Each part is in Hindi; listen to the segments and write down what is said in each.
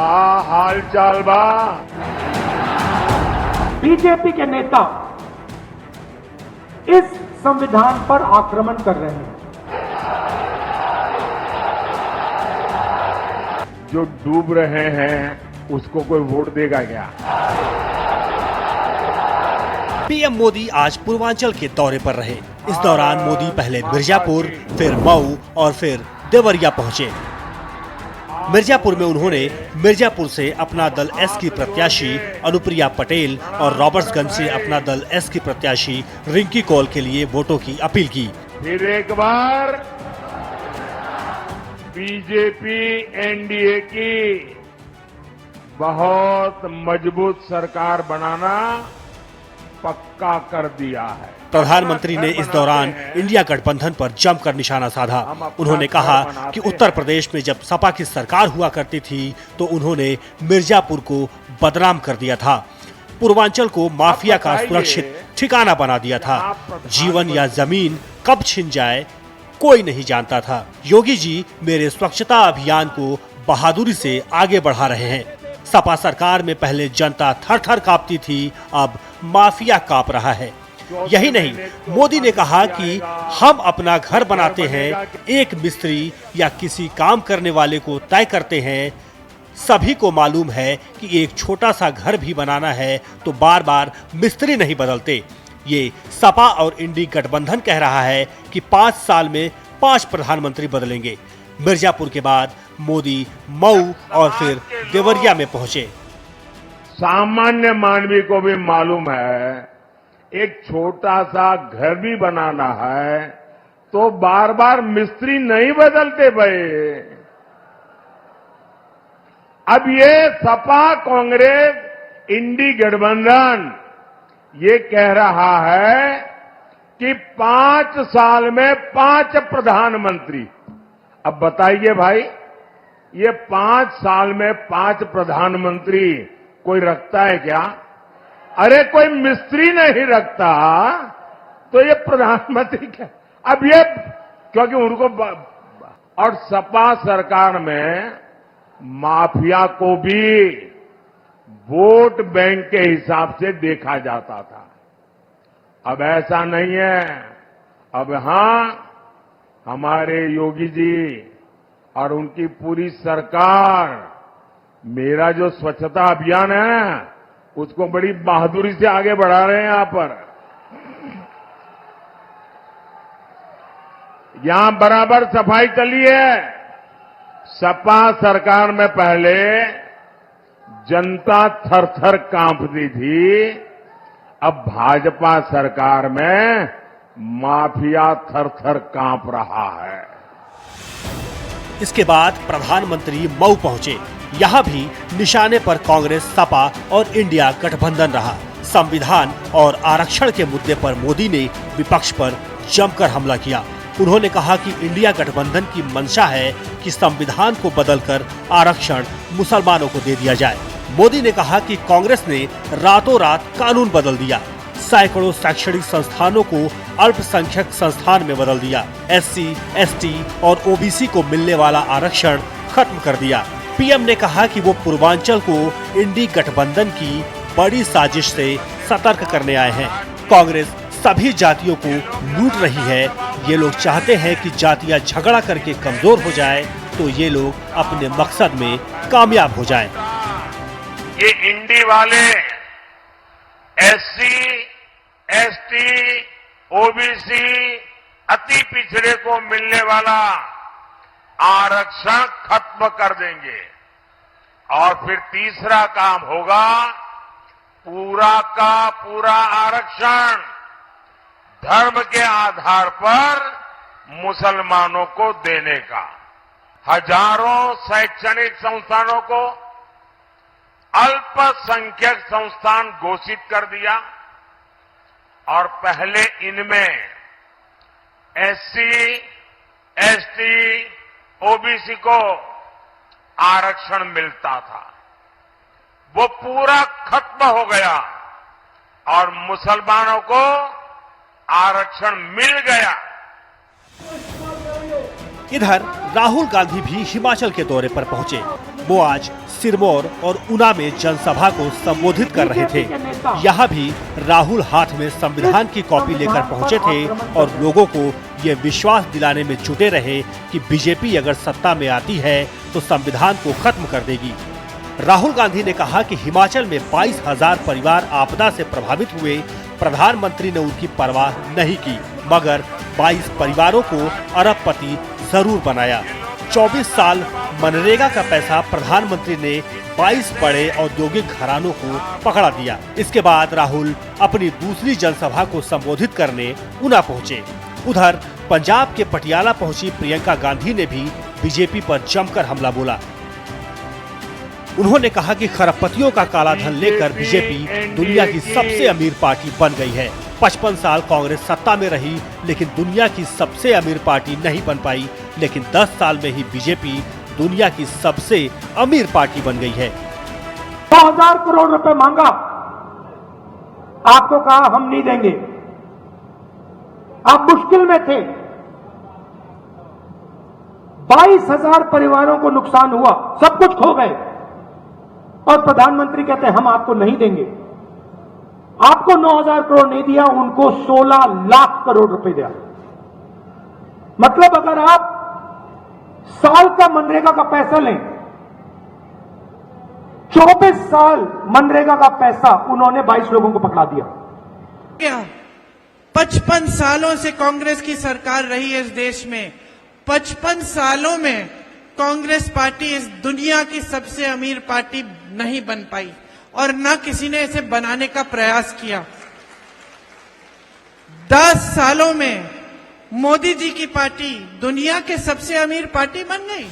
का हाल चाल बा। बीजेपी के नेता इस संविधान पर आक्रमण कर रहे हैं। जो डूब रहे हैं उसको कोई वोट देगा क्या? पीएम मोदी आज पूर्वांचल के दौरे पर रहे। इस दौरान मोदी पहले मिर्जापुर, फिर मऊ और फिर देवरिया पहुंचे। मिर्जापुर में उन्होंने मिर्जापुर से अपना दल एस की प्रत्याशी अनुप्रिया पटेल और रॉबर्ट्सगंज से अपना दल एस की प्रत्याशी रिंकी कौल के लिए वोटों की अपील की। फिर एक बार बीजेपी एनडीए की बहुत मजबूत सरकार बनाना पक्का कर दिया है। प्रधानमंत्री ने इस दौरान इंडिया गठबंधन पर जमकर निशाना साधा। उन्होंने कहा कि उत्तर प्रदेश में जब सपा की सरकार हुआ करती थी तो उन्होंने मिर्जापुर को बदनाम कर दिया था, पूर्वांचल को माफिया का सुरक्षित ठिकाना बना दिया था। जीवन या जमीन कब छिन जाए कोई नहीं जानता था। योगी जी मेरे स्वच्छता अभियान को बहादुरी से आगे बढ़ा रहे हैं। सपा सरकार में पहले जनता थर थर कांपती थी, अब माफिया कांप रहा है। यही नहीं, मोदी ने कहा कि हम अपना घर बनाते हैं, एक मिस्त्री या किसी काम करने वाले को तय करते हैं। सभी को मालूम है कि एक छोटा सा घर भी बनाना है तो बार बार मिस्त्री नहीं बदलते। ये सपा और इंडी गठबंधन कह रहा है कि 5 साल में 5 प्रधानमंत्री बदलेंगे। मिर्जापुर के बाद मोदी मऊ और फिर देवरिया में पहुंचे। सामान्य मानवी को भी मालूम है एक छोटा सा घर भी बनाना है तो बार बार मिस्त्री नहीं बदलते भाई। अब ये सपा कांग्रेस इंडी गठबंधन ये कह रहा है कि 5 साल में 5 प्रधानमंत्री। अब बताइए भाई, ये 5 साल में 5 प्रधानमंत्री कोई रखता है क्या? अरे कोई मिस्त्री नहीं रखता तो ये प्रधानमंत्री क्या? अब ये क्योंकि उनको और सपा सरकार में माफिया को भी वोट बैंक के हिसाब से देखा जाता था। अब ऐसा नहीं है। अब हां, हमारे योगी जी और उनकी पूरी सरकार मेरा जो स्वच्छता अभियान है उसको बड़ी बहादुरी से आगे बढ़ा रहे हैं। यहाँ पर यहां बराबर सफाई चली है। सपा सरकार में पहले जनता थर थर कांपती थी, अब भाजपा सरकार में माफिया थर थर कांप रहा है। इसके बाद प्रधानमंत्री मऊ पहुंचे। यहाँ भी निशाने पर कांग्रेस, सपा और इंडिया गठबंधन रहा। संविधान और आरक्षण के मुद्दे पर मोदी ने विपक्ष पर जमकर हमला किया। उन्होंने कहा कि इंडिया गठबंधन की मंशा है कि संविधान को बदलकर आरक्षण मुसलमानों को दे दिया जाए। मोदी ने कहा कि कांग्रेस ने रातों रात कानून बदल दिया, सैकड़ों शैक्षणिक संस्थानों को अल्पसंख्यक संस्थान में बदल दिया, एससी, एसटी और ओबीसी को मिलने वाला आरक्षण खत्म कर दिया। पीएम ने कहा कि वो पूर्वांचल को इंडी गठबंधन की बड़ी साजिश से सतर्क करने आए हैं। कांग्रेस सभी जातियों को लूट रही है। ये लोग चाहते हैं कि जातियां झगड़ा करके कमजोर हो जाए तो ये लोग अपने मकसद में कामयाब हो जाएं। ये इंडी वाले एससी, एसटी, ओबीसी, अति पिछड़े को मिलने वाला आरक्षण खत्म कर देंगे। और फिर तीसरा काम होगा पूरा का पूरा आरक्षण धर्म के आधार पर मुसलमानों को देने का। हजारों शैक्षणिक संस्थानों को अल्पसंख्यक संस्थान घोषित कर दिया और पहले इनमें एससी, एसटी, ओबीसी को आरक्षण मिलता था, वो पूरा खत्म हो गया और मुसलमानों को आरक्षण मिल गया। इधर राहुल गांधी भी हिमाचल के दौरे पर पहुंचे। वो आज सिरमौर और ऊना में जनसभा को संबोधित कर रहे थे। यहाँ भी राहुल हाथ में संविधान की कॉपी लेकर पहुंचे थे और लोगों को ये विश्वास दिलाने में जुटे रहे कि बीजेपी अगर सत्ता में आती है तो संविधान को खत्म कर देगी। राहुल गांधी ने कहा कि हिमाचल में 22,000 परिवार आपदा से प्रभावित हुए, प्रधानमंत्री ने उनकी परवाह नहीं की, मगर 22 परिवारों को अरबपति जरूर बनाया। 24 साल मनरेगा का पैसा प्रधानमंत्री ने 22 बड़े औद्योगिक घरानों को पकड़ा दिया। इसके बाद राहुल अपनी दूसरी जनसभा को संबोधित करने ऊना पहुंचे। उधर पंजाब के पटियाला पहुंची प्रियंका गांधी ने भी बीजेपी पर जमकर हमला बोला। उन्होंने कहा कि खरबपतियों का काला धन लेकर बीजेपी दुनिया की सबसे अमीर पार्टी बन गई है। 55 साल कांग्रेस सत्ता में रही, लेकिन दुनिया की सबसे अमीर पार्टी नहीं बन पाई, लेकिन 10 साल में ही बीजेपी दुनिया की सबसे अमीर पार्टी बन गई है। 9,000 करोड़ रुपए मांगा, आपको कहा हम नहीं देंगे। आप मुश्किल में थे, 22,000 परिवारों को नुकसान हुआ, सब कुछ खो गए, और प्रधानमंत्री कहते हैं हम आपको नहीं देंगे। आपको 9,000 करोड़ नहीं दिया, उनको 16 लाख करोड़ रुपए दिया। मतलब अगर आप साल का मनरेगा का पैसा लें, 24 साल मनरेगा का पैसा उन्होंने 22 लोगों को पकड़ा दिया। क्या 55 सालों से कांग्रेस की सरकार रही है इस देश में। 55 सालों में कांग्रेस पार्टी इस दुनिया की सबसे अमीर पार्टी नहीं बन पाई और न किसी ने इसे बनाने का प्रयास किया। 10 सालों में मोदी जी की पार्टी दुनिया के सबसे अमीर पार्टी बन गई।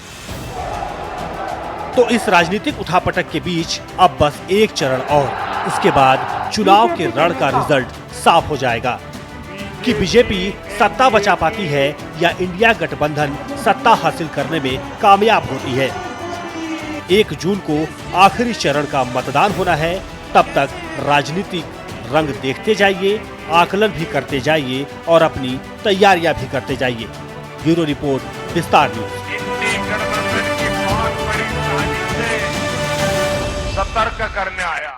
तो इस राजनीतिक उठापटक के बीच अब बस एक चरण और, इसके बाद चुनाव के रण का रिजल्ट साफ हो जाएगा कि बीजेपी सत्ता बचा पाती है या इंडिया गठबंधन सत्ता हासिल करने में कामयाब होती है। 1 जून को आखिरी चरण का मतदान होना है। तब तक राजनीतिक रंग देखते जाइए, आकलन भी करते जाइए और अपनी तैयारियां भी करते जाइए। ब्यूरो रिपोर्ट, विस्तार न्यूज। गठबंधन की बहुत बड़ी साजिश से सतर्क करने आया।